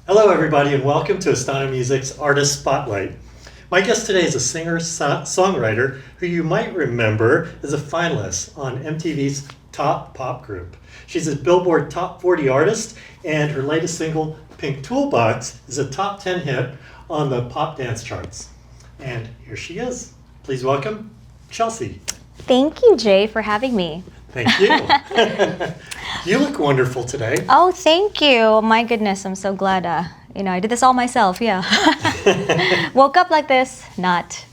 Hello everybody and welcome to Astana Music's Artist Spotlight. My guest today is a singer-songwriter who you might remember as a finalist on MTV's Top Pop Group. She's a Billboard Top 40 artist and her latest single, Pink Toolbox, is a top 10 hit on the pop dance charts. And here she is. Please welcome Chelsea. Thank you, Jay, for having me. Thank you. You look wonderful today. Oh, thank you. My goodness, I'm so glad. I did this all myself, yeah. Woke up like this, not.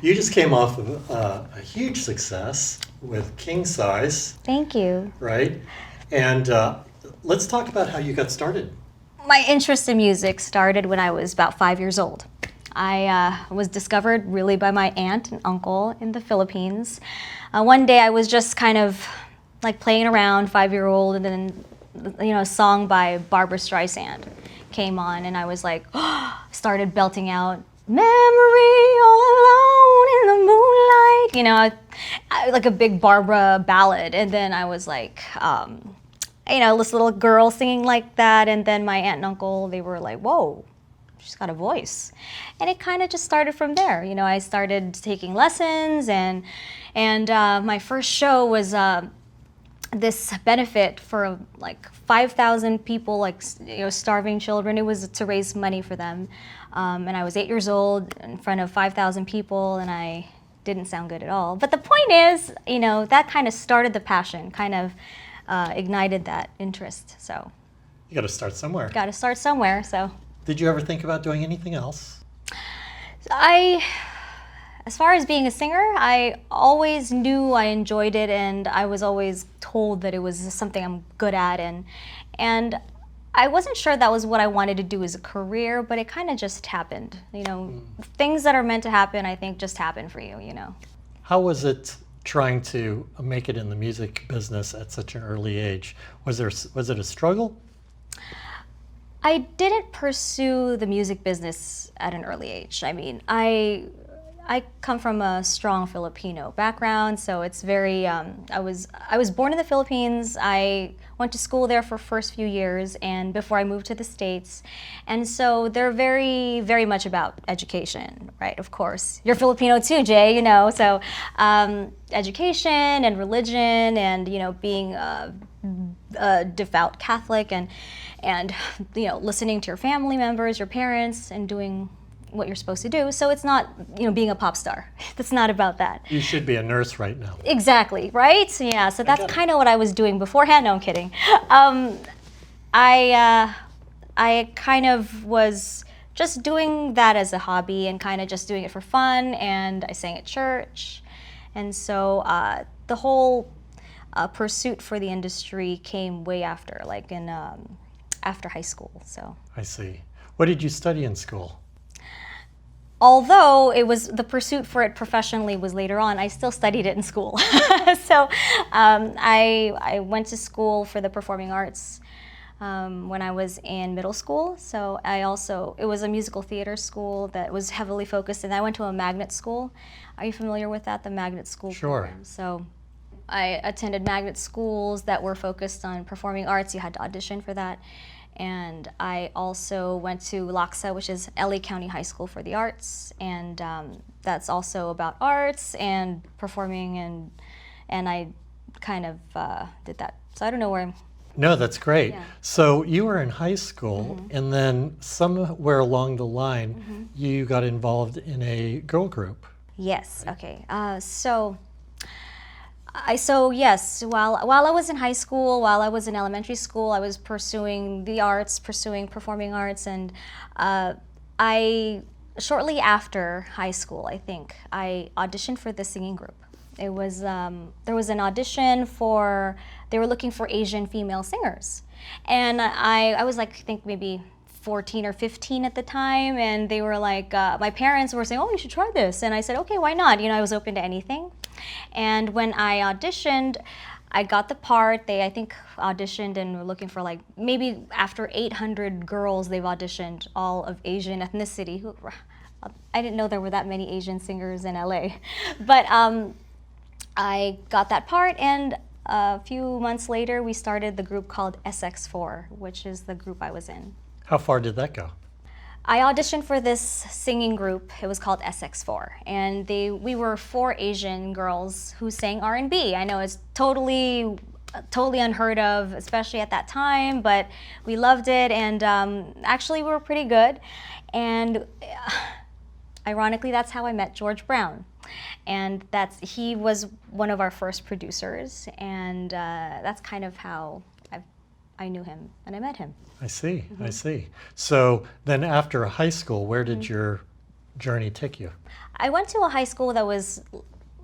You just came off of a huge success with King Size. Thank you. Right? And let's talk about how you got started. My interest in music started when I was about 5 years old. I was discovered really by my aunt and uncle in the Philippines. One day I was just kind of like playing around, 5-year-old, and then a song by Barbra Streisand came on, and I was like, started belting out, "Memory all alone in the moonlight," like a big Barbra ballad. And then I was like, this little girl singing like that, and then my aunt and uncle, they were like, "Whoa, she's got a voice." And it kind of just started from there. I started taking lessons, and my first show was this benefit for like 5,000 people, starving children. It was to raise money for them. And I was 8 years old in front of 5,000 people, and I didn't sound good at all. But the point is, that kind of started the passion, kind of ignited that interest. So You got to start somewhere. got to start somewhere. So Did you ever think about doing anything else? As far as being a singer, I always knew I enjoyed it, and I was always told that it was something I'm good at, and I wasn't sure that was what I wanted to do as a career, but it kind of just happened. Things that are meant to happen, I think, just happen for you. How was it trying to make it in the music business at such an early age? Was it a struggle? I didn't pursue the music business at an early age. I mean, I come from a strong Filipino background, so it's very, I was born in the Philippines. I went to school there for first few years and before I moved to the States. And so they're very, very much about education, right? Of course. You're Filipino too, Jay, so education and religion and, being a devout Catholic and listening to your family members, your parents, and doing what you're supposed to do. So it's not, being a pop star. It's not about that. You should be a nurse right now. Exactly, right? Yeah, so that's kind of what I was doing beforehand. No, I'm kidding. I kind of was just doing that as a hobby and kind of just doing it for fun, and I sang at church. And so the whole pursuit for the industry came way after, after high school. So I see. What did you study in school? Although it was the pursuit for it professionally was later on, I still studied it in school. So I went to school for the performing arts when I was in middle school. So it was a musical theater school that was heavily focused, and I went to a magnet school. Are you familiar with that, the magnet school program? So I attended magnet schools that were focused on performing arts. You had to audition for that. And I also went to LACSA, which is LA County High School for the Arts, and that's also about arts and performing, and I kind of did that. So I don't know where I'm... No, that's great. Yeah. So you were in high school, and then somewhere along the line, you got involved in a girl group. Yes, okay. Yes, while I was in high school, while I was in elementary school, I was pursuing the arts, pursuing performing arts, and shortly after high school, I think, I auditioned for the singing group. It was, there was an audition they were looking for Asian female singers. And I was I think maybe 14 or 15 at the time, and they were like, my parents were saying, "Oh, you should try this." And I said, "Okay, why not?" I was open to anything. And when I auditioned, I got the part. They, I think, auditioned and were looking for maybe after 800 girls, they've auditioned all of Asian ethnicity. I didn't know there were that many Asian singers in LA. But I got that part, and a few months later, we started the group called SX4, which is the group I was in. How far did that go? I auditioned for this singing group. It was called SX4, and we were 4 Asian girls who sang R&B. I know it's totally unheard of, especially at that time, but we loved it, and actually we were pretty good. And ironically, that's how I met George Brown, and he was one of our first producers, and that's kind of how I knew him and I met him. I see, I see. So then after high school, where did your journey take you? I went to a high school that was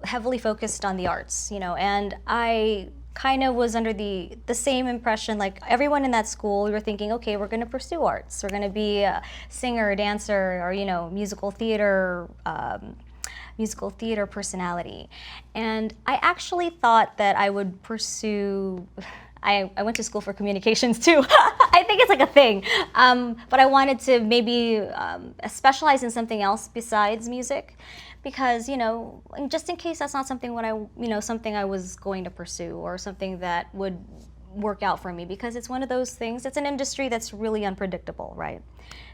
heavily focused on the arts, and I kind of was under the same impression, like everyone in that school. We were thinking, okay, we're going to pursue arts. We're going to be a singer, dancer, or musical theater personality. And I actually thought that I would pursue. I went to school for communications too. I think it's like a thing. But I wanted to maybe specialize in something else besides music, because just in case that's not something something I was going to pursue, or something that would work out for me, because it's one of those things. It's an industry that's really unpredictable, right?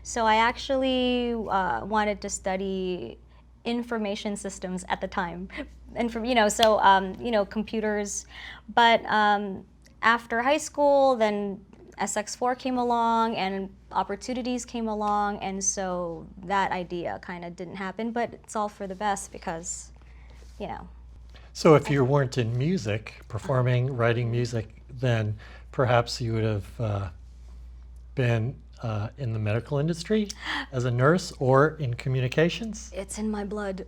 So I actually wanted to study information systems at the time, and computers, but. After high school, then SX4 came along and opportunities came along, and so that idea kind of didn't happen, but it's all for the best because, So if you weren't in music, performing, writing music, then perhaps you would have been in the medical industry as a nurse or in communications? It's in my blood.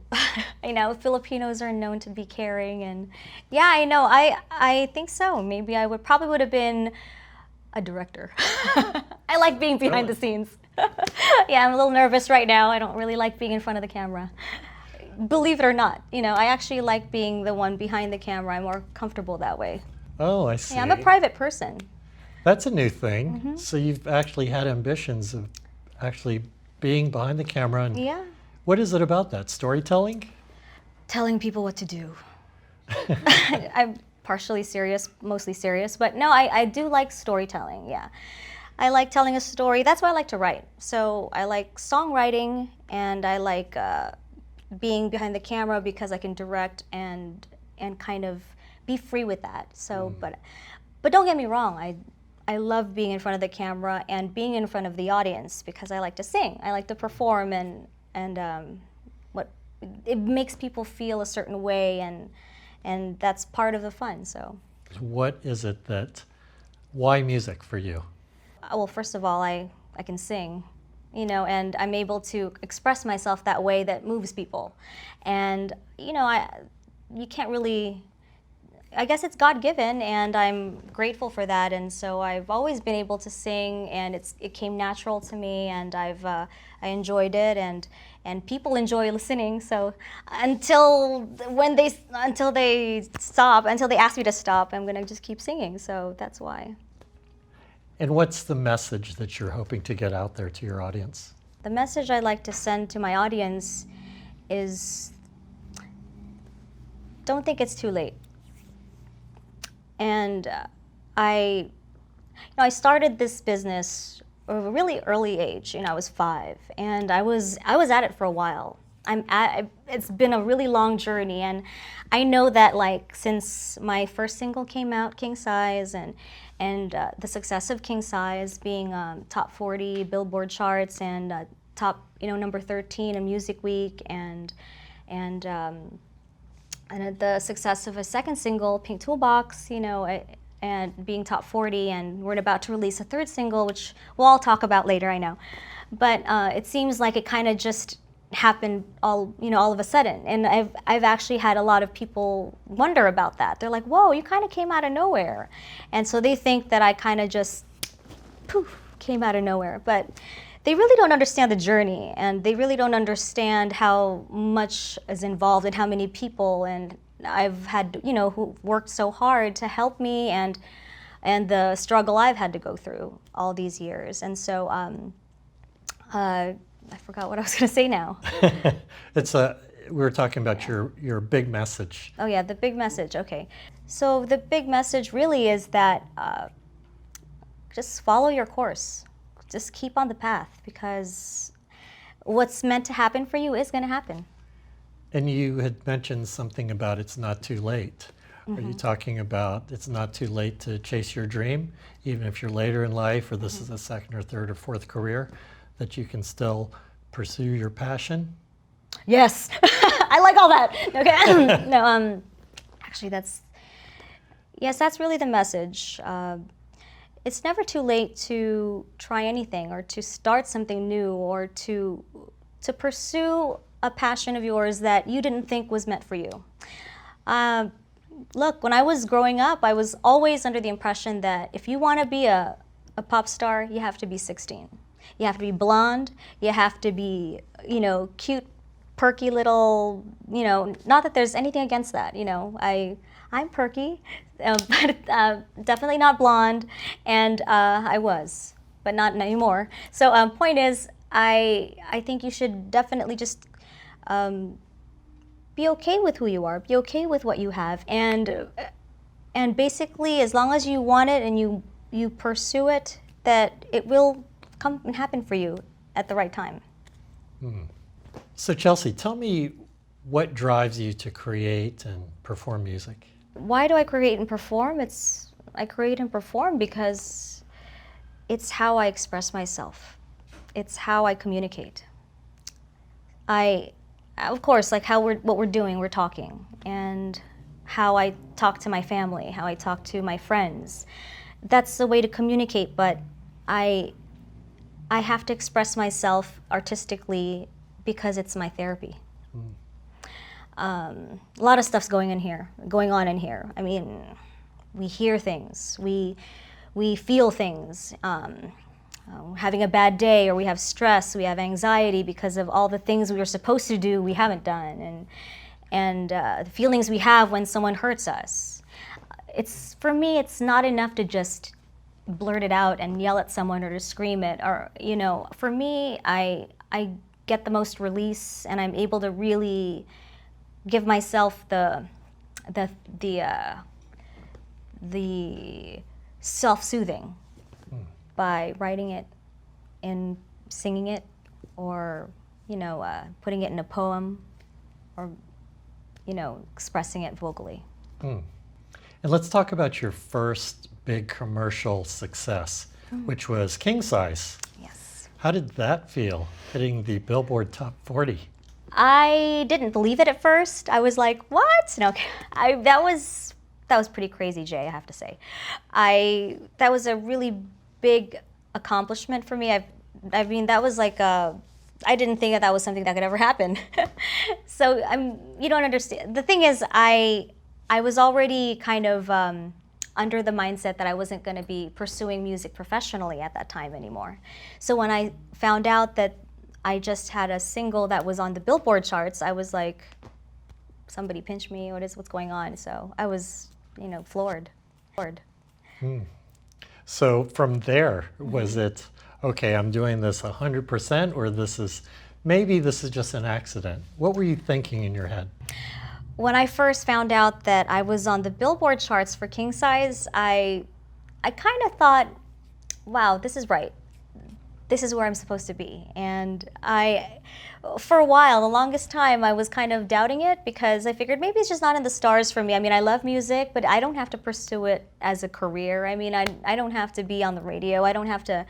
I know Filipinos are known to be caring, and yeah, I know. I think so. Maybe I probably would have been a director. I like being behind the scenes. Yeah, I'm a little nervous right now. I don't really like being in front of the camera. Believe it or not, I actually like being the one behind the camera. I'm more comfortable that way. Oh, I see. Yeah, I'm a private person. That's a new thing. So you've actually had ambitions of actually being behind the camera. And yeah. What is it about that? Storytelling? Telling people what to do. I'm partially serious, mostly serious, but no, I do like storytelling, yeah. I like telling a story. That's why I like to write. So I like songwriting, and I like being behind the camera because I can direct and kind of be free with that. So, but don't get me wrong, I love being in front of the camera and being in front of the audience because I like to sing. I like to perform, and it makes people feel a certain way, and that's part of the fun. So, what is it why music for you? Well, first of all, I can sing, and I'm able to express myself that way that moves people, and you can't really. I guess it's God-given, and I'm grateful for that. And so I've always been able to sing, and it came natural to me, and I enjoyed it, and people enjoy listening. So until they ask me to stop, I'm gonna just keep singing. So that's why. And what's the message that you're hoping to get out there to your audience? The message I'd like to send to my audience is, don't think it's too late. And I started this business at a really early age. I was 5, and I was at it for a while. It's been a really long journey, and I know that since my first single came out, King Size, and the success of King Size being top 40 Billboard charts and top number 13 in Music Week, and the success of a second single, Pink Toolbox, and being top 40, and we're about to release a third single, which we'll all talk about later, I know. But it seems like it kind of just happened all of a sudden, and I've actually had a lot of people wonder about that. They're like, "Whoa, you kind of came out of nowhere," and so they think that I kind of just poof came out of nowhere, but. They really don't understand the journey, and they really don't understand how much is involved and how many people, and I've had, who worked so hard to help me, and the struggle I've had to go through all these years. And so I forgot what I was going to say now. We were talking about your big message. Oh yeah, the big message, okay. So the big message really is that just follow your course. just keep on the path, because what's meant to happen for you is going to happen. And you had mentioned something about it's not too late. Are you talking about it's not too late to chase your dream, even if you're later in life or this is a second or third or fourth career, that you can still pursue your passion? Yes, I like all that. Okay, no, actually, that's really the message. It's never too late to try anything, or to start something new, or to pursue a passion of yours that you didn't think was meant for you. Look, when I was growing up, I was always under the impression that if you want to be a pop star, you have to be 16. You have to be blonde. You have to be, cute, perky little, not that there's anything against that. I'm perky, but definitely not blonde, and I was, but not anymore. So point is, I think you should definitely just be okay with who you are, be okay with what you have, and basically, as long as you want it and you pursue it, that it will come and happen for you at the right time. So Chelsea, tell me what drives you to create and perform music? Why do I create and perform? I create and perform because it's how I express myself. It's how I communicate. Of course, like what we're doing, we're talking, and how I talk to my family, how I talk to my friends. That's the way to communicate, but I have to express myself artistically because it's my therapy. A lot of stuff's going on in here. I mean, we hear things, we feel things. Having a bad day, or we have stress, we have anxiety because of all the things we were supposed to do we haven't done, and the feelings we have when someone hurts us. For me, it's not enough to just blurt it out and yell at someone or to scream it, or for me, I get the most release, and I'm able to really give myself the self-soothing by writing it and singing it, or putting it in a poem, or expressing it vocally. And let's talk about your first big commercial success, which was King Size. Yes. How did that feel, hitting the Billboard Top 40? I didn't believe it at first. I was like, what? No, that was pretty crazy, Jay, I have to say. That was a really big accomplishment for me. I mean, that was like I didn't think that was something that could ever happen. So you don't understand. The thing is, I was already kind of under the mindset that I wasn't going to be pursuing music professionally at that time anymore. So when I found out that I just had a single that was on the Billboard charts, I was like, somebody pinch me, what's going on? So I was, floored. So from there, was it, okay, I'm doing this 100%, or maybe this is just an accident? What were you thinking in your head? When I first found out that I was on the Billboard charts for King Size, I kind of thought, wow, this is right. This is where I'm supposed to be. And for a while, the longest time, I was kind of doubting it, because I figured maybe it's just not in the stars for me. I mean, I love music, but I don't have to pursue it as a career. I mean, I don't have to be on the radio. I don't have to,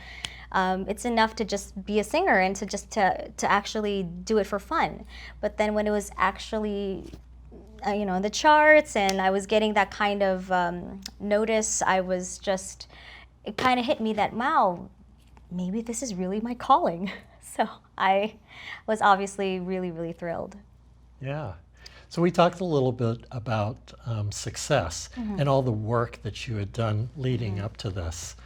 it's enough to just be a singer and to actually do it for fun. But then when it was actually, in the charts, and I was getting that kind of notice, it kind of hit me that, wow, maybe this is really my calling. So I was obviously really, really thrilled. Yeah. So we talked a little bit about success and all the work that you had done leading up to this.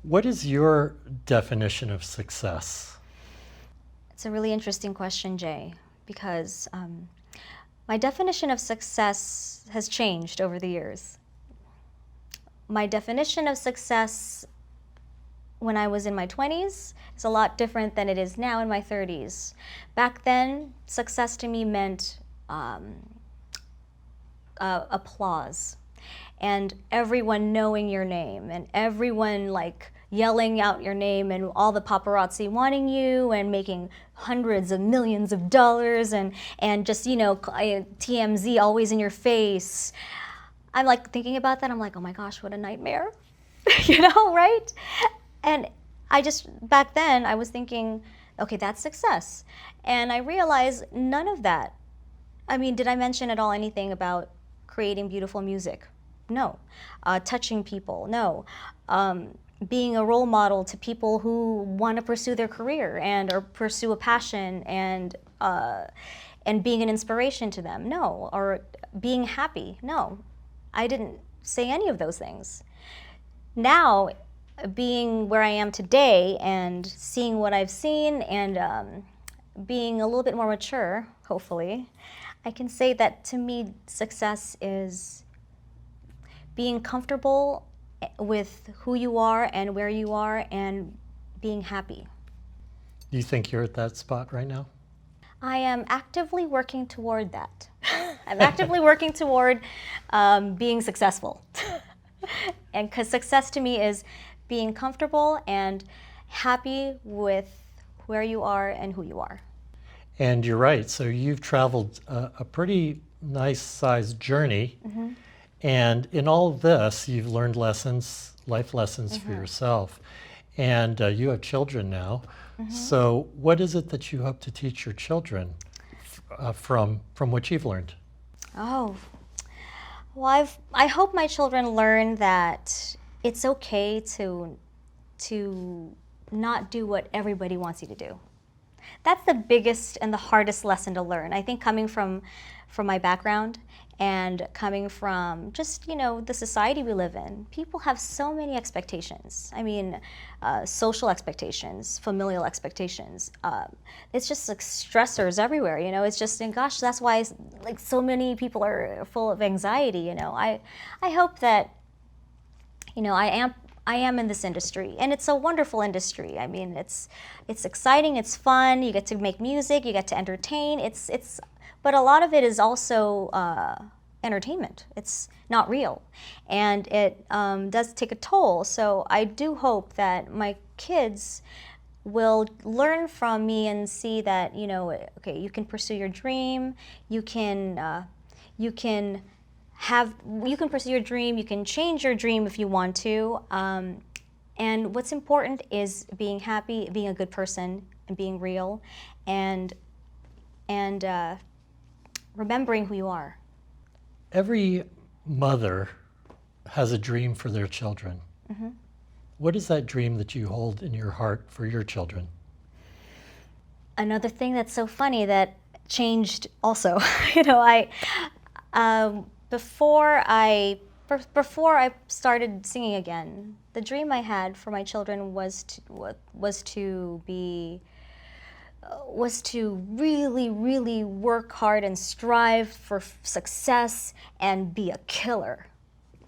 What is your definition of success? It's a really interesting question, Jay, because my definition of success has changed over the years. My definition of success when I was in my 20s is a lot different than it is now in my 30s. Back then, success to me meant applause. and everyone knowing your name and everyone like yelling out your name and all the paparazzi wanting you and making hundreds of millions of dollars and just, you know, TMZ always in your face. I'm like thinking about that. I'm like, oh my gosh, what a nightmare, you know, right? And I just, back then I was thinking, okay, that's success. And I realized none of that. I mean, did I mention at all anything about creating beautiful music? No. Touching people? No. Being a role model to people who want to pursue their career or pursue a passion and being an inspiration to them? No. Or being happy? No. I didn't say any of those things. Now, being where I am today and seeing what I've seen and being a little bit more mature, hopefully, I can say that to me, success is being comfortable with who you are and where you are and being happy. Do you think you're at that spot right now? I am actively working toward that. I'm actively working toward being successful. And because success to me is being comfortable and happy with where you are and who you are. And you're right. So you've traveled a pretty nice sized journey. Mm-hmm. And in all of this, you've learned lessons, life lessons for yourself. And you have children now. So what is it that you hope to teach your children from what you've learned? Oh, well, I hope my children learn that it's okay to not do what everybody wants you to do. That's the biggest and the hardest lesson to learn. I think coming from my background and coming from just, you know, the society we live in, people have so many expectations. I mean, social expectations, familial expectations. It's just like stressors everywhere, you know. It's just, and gosh, that's why like so many people are full of anxiety, you know. I hope that, you know, I am in this industry, and it's a wonderful industry. I mean, it's exciting, it's fun. You get to make music, you get to entertain. But a lot of it is also entertainment. It's not real, and it does take a toll. So I do hope that my kids will learn from me and see that, you know, okay, you can pursue your dream. You can pursue your dream. You can change your dream if you want to. And what's important is being happy, being a good person, and being real, and remembering who you are. Every mother has a dream for their children. What is that dream that you hold in your heart for your children? Another thing that's so funny that changed also, you know, before I started singing again, the dream I had for my children was to really, really work hard and strive for success and be a killer.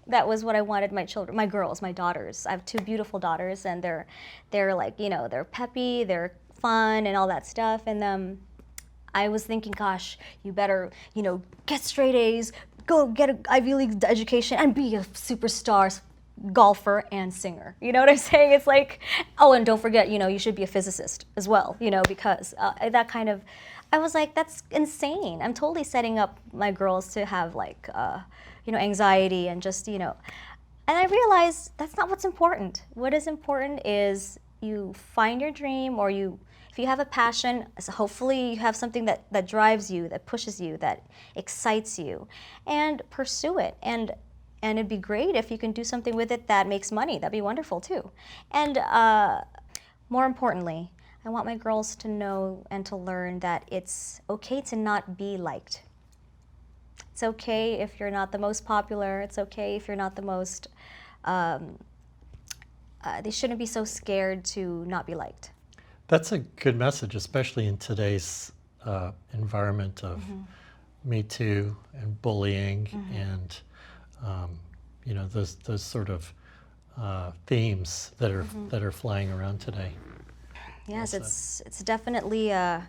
That was what I wanted my children, my girls, my daughters. I have two beautiful daughters, and they're like, you know, they're peppy, they're fun, and all that stuff. And I was thinking, gosh, you better, you know, get straight A's, go get an Ivy League education, and be a superstar golfer and singer. You know what I'm saying? It's like, oh, and don't forget, you know, you should be a physicist as well, you know, because that kind of, I was like, that's insane. I'm totally setting up my girls to have like, you know, anxiety and just, you know, and I realized that's not what's important. What is important is you find your dream, or if you have a passion, so hopefully you have something that drives you, that pushes you, that excites you, and pursue it. And it'd be great if you can do something with it that makes money. That'd be wonderful too. And more importantly, I want my girls to know and to learn that it's okay to not be liked. It's okay if you're not the most popular. It's okay if you're not the most, they shouldn't be so scared to not be liked. That's a good message, especially in today's environment of Me Too and bullying and you know, those sort of themes that are flying around today. Yes, it's definitely a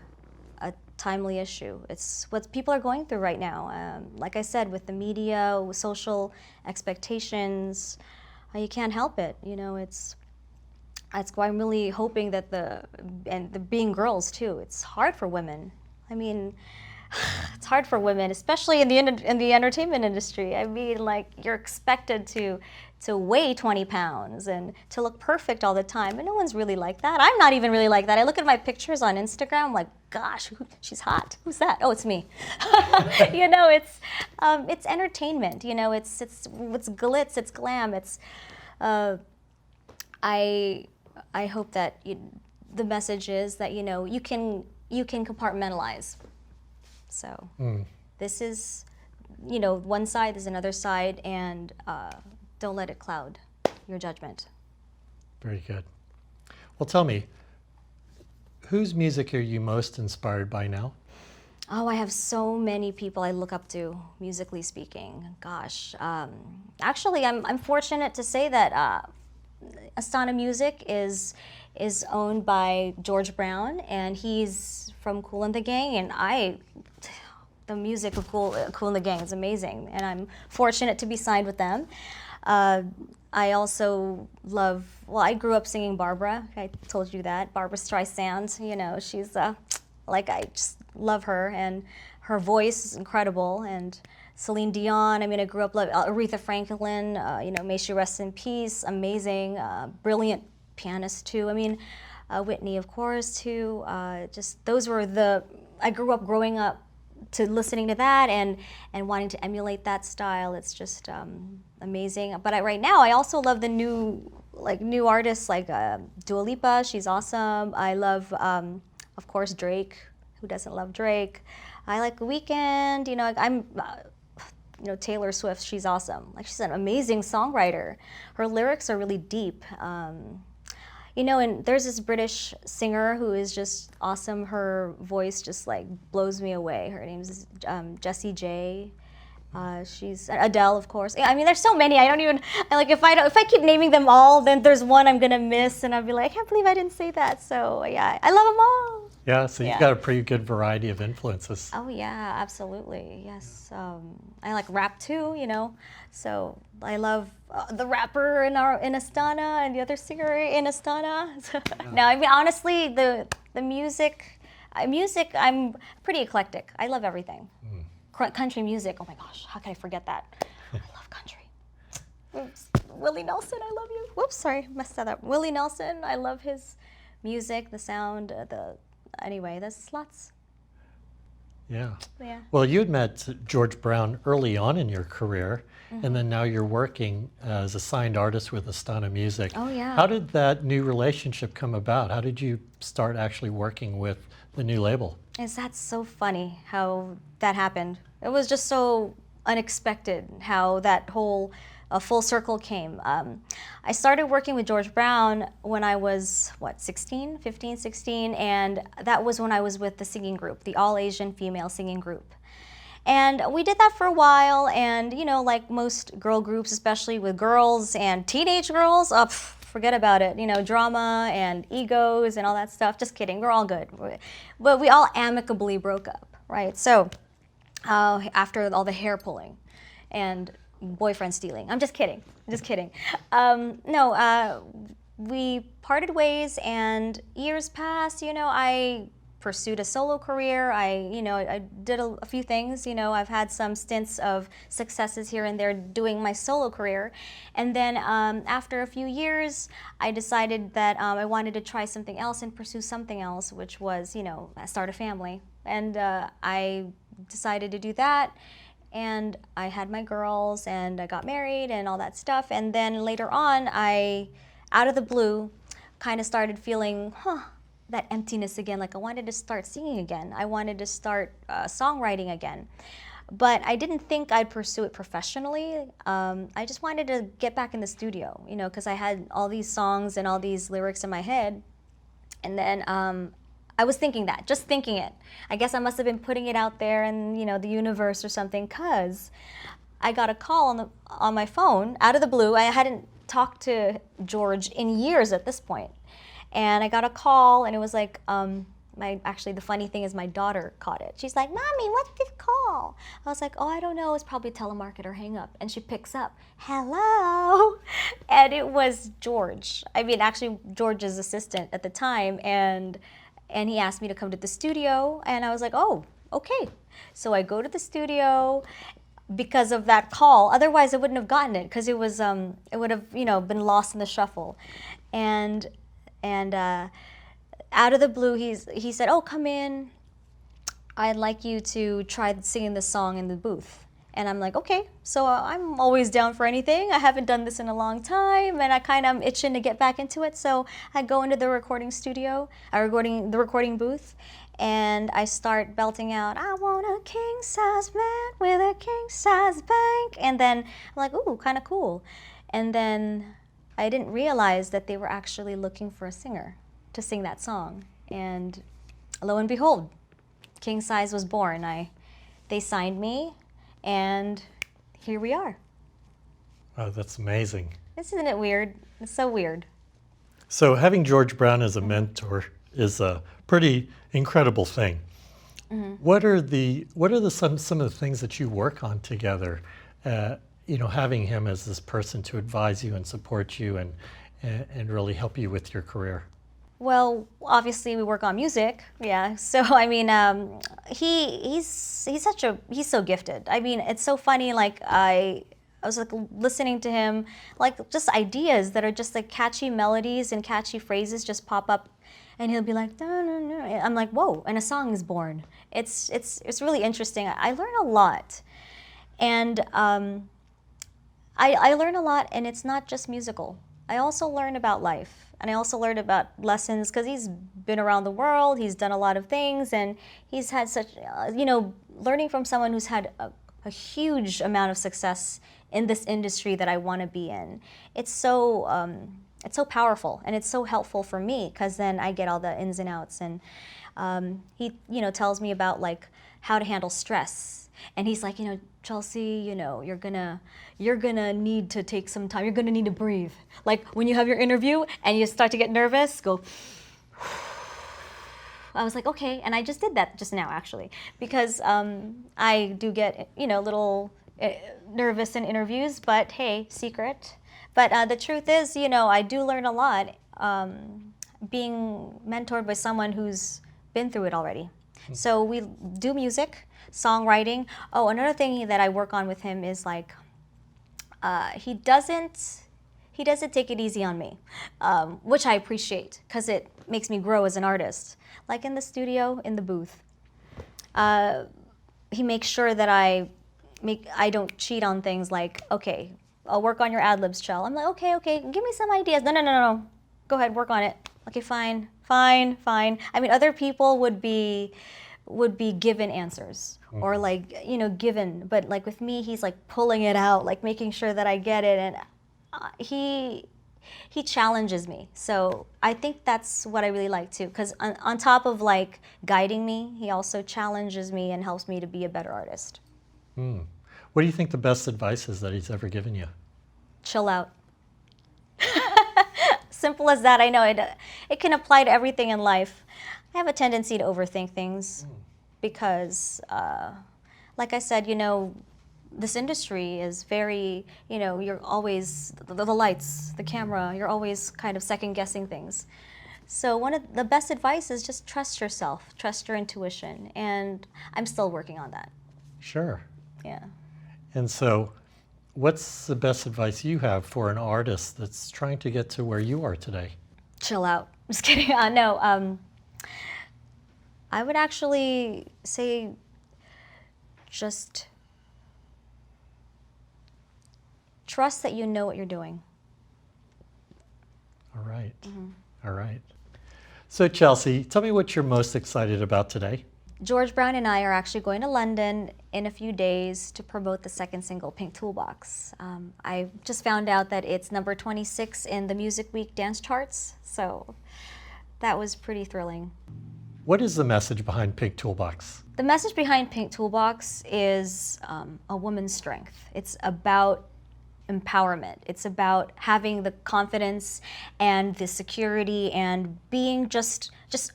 timely issue. It's what people are going through right now. Like I said, with the media, with social expectations, you can't help it. You know, it's why I'm really hoping that the being girls too. It's hard for women. I mean, it's hard for women, especially in the entertainment industry. I mean, like, you're expected to weigh 20 pounds and to look perfect all the time, and no one's really like that. I'm not even really like that. I look at my pictures on Instagram, I'm like, gosh, she's hot. Who's that? Oh, it's me. You know, it's entertainment. You know, it's glitz, it's glam. It's I hope that the message is that, you know, you can compartmentalize. So this is, you know, one side, there's another side, and don't let it cloud your judgment. Very good. Well, tell me, whose music are you most inspired by now? Oh, I have so many people I look up to, musically speaking. Gosh, actually, I'm fortunate to say that Astana Music is owned by George Brown, and he's from Kool and the Gang, and the music of Kool and the Gang is amazing, and I'm fortunate to be signed with them. I also love, well, I grew up singing Barbara. I told you that. Barbra Streisand, you know, she's like, I just love her, and her voice is incredible. And Celine Dion, I mean, I grew up loving Aretha Franklin, you know, may she rest in peace, amazing, brilliant pianist too. I mean, Whitney, of course, too. Just those were I grew up growing up to listening to that and wanting to emulate that style. It's just amazing. But right now, I also love the new artists like Dua Lipa. She's awesome. I love, of course, Drake. Who doesn't love Drake? I like The Weeknd. You know, you know, Taylor Swift. She's awesome. Like, she's an amazing songwriter. Her lyrics are really deep. You know, and there's this British singer who is just awesome. Her voice just like blows me away. Her name is Jessie J. She's Adele, of course. I mean, there's so many. I don't even like if I keep naming them all, then there's one I'm gonna miss, and I'll be like, I can't believe I didn't say that. So yeah, I love them all. Yeah, so you've got a pretty good variety of influences. Oh yeah, absolutely. Yes, I like rap too. You know, so I love the rapper in Astana and the other singer in Astana. No, I mean, honestly, the music, I'm pretty eclectic. I love everything. Country music, oh my gosh, how can I forget that? I love country. Oops. Willie Nelson, I love you. Whoops, sorry, messed that up. Willie Nelson, I love his music, the sound, anyway, there's lots. Yeah. Yeah. Well, you had met George Brown early on in your career, and then now you're working as a signed artist with Astana Music. Oh, yeah. How did that new relationship come about? How did you start actually working with the new label? That's so funny how that happened. It was just so unexpected how that whole full circle came. I started working with George Brown when I was, 15, 16, and that was when I was with the singing group, the all-Asian female singing group. And we did that for a while, and you know, like most girl groups, especially with girls and teenage girls, forget about it. You know, drama and egos and all that stuff. Just kidding, we're all good. But we all amicably broke up, right? So after all the hair pulling and boyfriend stealing. I'm just kidding. We parted ways, and years passed. You know, I pursued a solo career. I did a few things. You know, I've had some stints of successes here and there doing my solo career. And then after a few years, I decided that I wanted to try something else and pursue something else, which was, you know, start a family. And I decided to do that. And I had my girls, and I got married and all that stuff. And then later on, I, out of the blue, kind of started feeling, that emptiness again. Like I wanted to start singing again. I wanted to start songwriting again. But I didn't think I'd pursue it professionally. I just wanted to get back in the studio, you know, because I had all these songs and all these lyrics in my head. And then I was thinking that, just thinking it. I guess I must have been putting it out there in, you know, the universe or something, because I got a call on my phone out of the blue. I hadn't talked to George in years at this point. And I got a call, and it was like, Actually, the funny thing is my daughter caught it. She's like, "Mommy, what's this call?" I was like, "Oh, I don't know. It's probably telemarketer hang up." And she picks up, "Hello," and it was George. I mean, actually, George's assistant at the time, and he asked me to come to the studio, and I was like, "Oh, okay." So I go to the studio because of that call. Otherwise, I wouldn't have gotten it because it would have been lost in the shuffle, and out of the blue, he said, "Oh, come in. I'd like you to try singing this song in the booth." And I'm like, "Okay." So I'm always down for anything. I haven't done this in a long time, and I kind of am itching to get back into it. So I go into the recording studio, the recording booth, and I start belting out, "I want a king-size bed with a king-size bank." And then I'm like, "Ooh, kind of cool." And then I didn't realize that they were actually looking for a singer to sing that song. And lo and behold, King Size was born. They signed me, and here we are. Oh, that's amazing. Isn't it weird? It's so weird. So having George Brown as a mentor is a pretty incredible thing. Mm-hmm. What are some of the things that you work on together? Having him as this person to advise you and support you and really help you with your career. Well, obviously we work on music, yeah. So I mean, he's so gifted. I mean, it's so funny. Like I was like listening to him, like just ideas that are just like catchy melodies and catchy phrases just pop up, and he'll be like, "No, no, no." I'm like, "Whoa!" And a song is born. It's really interesting. I learn a lot, and I learn a lot, and it's not just musical. I also learn about life, and I also learn about lessons because he's been around the world, he's done a lot of things, and he's had such, learning from someone who's had a huge amount of success in this industry that I want to be in. It's so powerful, and it's so helpful for me because then I get all the ins and outs, and he, tells me about like how to handle stress. And he's like, "Chelsea, you're gonna need to take some time. You're gonna need to breathe. Like when you have your interview and you start to get nervous, go." I was like, "Okay," and I just did that just now actually because I do get little nervous in interviews, but hey, secret. But the truth is, I do learn a lot being mentored by someone who's been through it already. So we do music, songwriting. Oh, another thing that I work on with him is like he doesn't take it easy on me, which I appreciate because it makes me grow as an artist. Like in the studio, in the booth, he makes sure that I don't cheat on things. Like, "Okay, I'll work on your ad libs, Chel." I'm like, okay, give me some ideas. No. Go ahead, work on it. Okay, fine. I mean, other people would be given answers or like, given, but like with me, he's like pulling it out, like making sure that I get it. And he challenges me. So I think that's what I really like too. Cause on top of like guiding me, he also challenges me and helps me to be a better artist. What do you think the best advice is that he's ever given you? Chill out. Simple as that. I know it can apply to everything in life. I have a tendency to overthink things because, like I said, this industry is very, you're always, the lights, the camera, you're always kind of second guessing things. So one of the best advice is just trust yourself, trust your intuition, and I'm still working on that. Sure. Yeah. And so what's the best advice you have for an artist that's trying to get to where you are today? Chill out. Just kidding. No. I would actually say just trust that you know what you're doing. All right. All right. So Chelsea, tell me what you're most excited about today. George Brown and I are actually going to London in a few days to promote the second single, Pink Toolbox. I just found out that it's number 26 in the Music Week dance charts, so that was pretty thrilling. What is the message behind Pink Toolbox? The message behind Pink Toolbox is a woman's strength. It's about empowerment. It's about having the confidence and the security and being just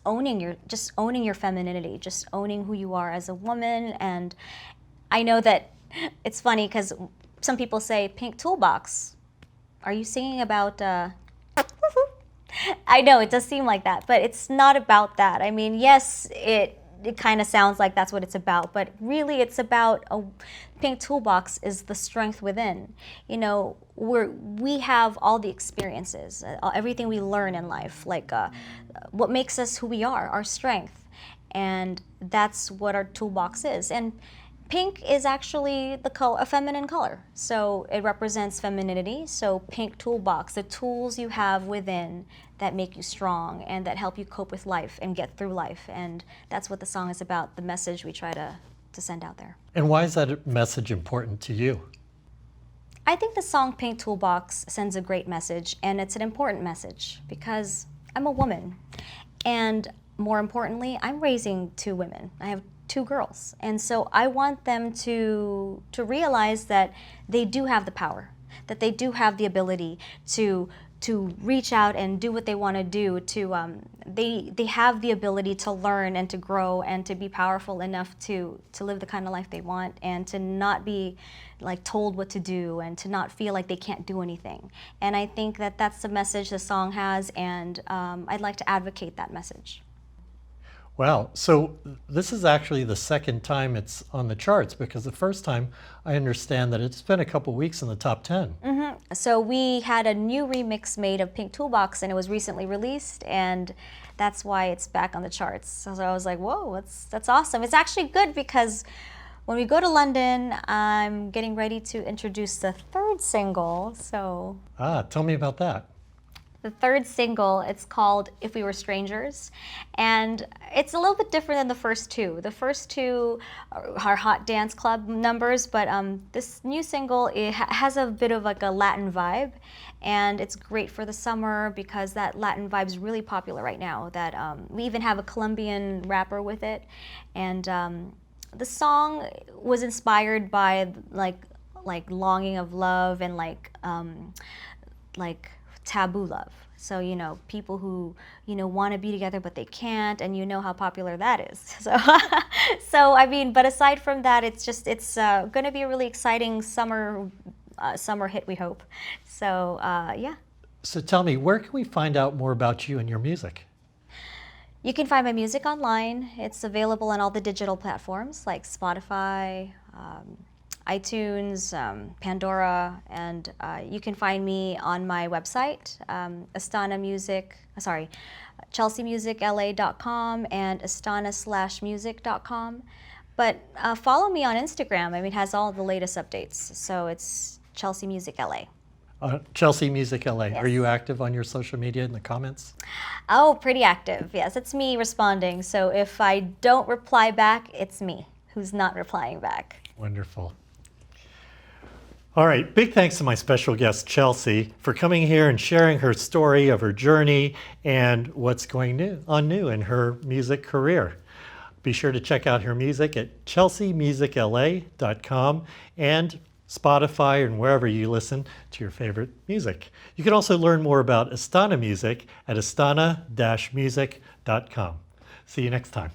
owning your femininity, just owning who you are as a woman. And I know that it's funny because some people say, Pink Toolbox, are you singing about I know it does seem like that, but it's not about that. I mean, yes, it kind of sounds like that's what it's about, but really it's about Pink Toolbox is the strength within. You know, we have all the experiences, everything we learn in life, like what makes us who we are, our strength, and that's what our toolbox is. And pink is actually a feminine color, so it represents femininity. So Pink Toolbox, the tools you have within that make you strong and that help you cope with life and get through life. And that's what the song is about, the message we try to send out there. And why is that message important to you? I think the song Pink Toolbox sends a great message, and it's an important message because I'm a woman. And more importantly, I'm raising 2 women. I have 2 girls. And so I want them to realize that they do have the power, that they do have the ability to reach out and do what they want to do, they have the ability to learn and to grow and to be powerful enough to live the kind of life they want and to not be like told what to do and to not feel like they can't do anything. And I think that that's the message the song has, and I'd like to advocate that message. Wow, so this is actually the second time it's on the charts, because the first time I understand that it's been a couple weeks in the top 10. Mm-hmm. So we had a new remix made of Pink Toolbox, and it was recently released, and that's why it's back on the charts. So I was like, whoa, that's awesome. It's actually good because when we go to London, I'm getting ready to introduce the 3rd single. So Tell me about that. The 3rd single, it's called If We Were Strangers, and it's a little bit different than the first 2. The first 2 are hot dance club numbers, but this new single, it has a bit of like a Latin vibe, and it's great for the summer because that Latin vibe is really popular right now. That we even have a Colombian rapper with it, and the song was inspired by like longing of love and like taboo love. So, you know, people who, you know, want to be together but they can't, and you know how popular that is. So I mean, but aside from that, it's going to be a really exciting summer hit, we hope. So yeah. So tell me, where can we find out more about you and your music? You can find my music online. It's available on all the digital platforms like Spotify, iTunes, Pandora, and you can find me on my website, ChelseaMusicLA.com and Astana-music.com. But follow me on Instagram. I mean, it has all the latest updates. So it's Chelsea Music LA. Chelsea Music LA. Yes. Are you active on your social media in the comments? Oh, pretty active. Yes, it's me responding. So if I don't reply back, it's me who's not replying back. Wonderful. All right, big thanks to my special guest, Chelsea, for coming here and sharing her story of her journey and what's going on new in her music career. Be sure to check out her music at ChelseaMusicLA.com and Spotify and wherever you listen to your favorite music. You can also learn more about Astana Music at astana-music.com. See you next time.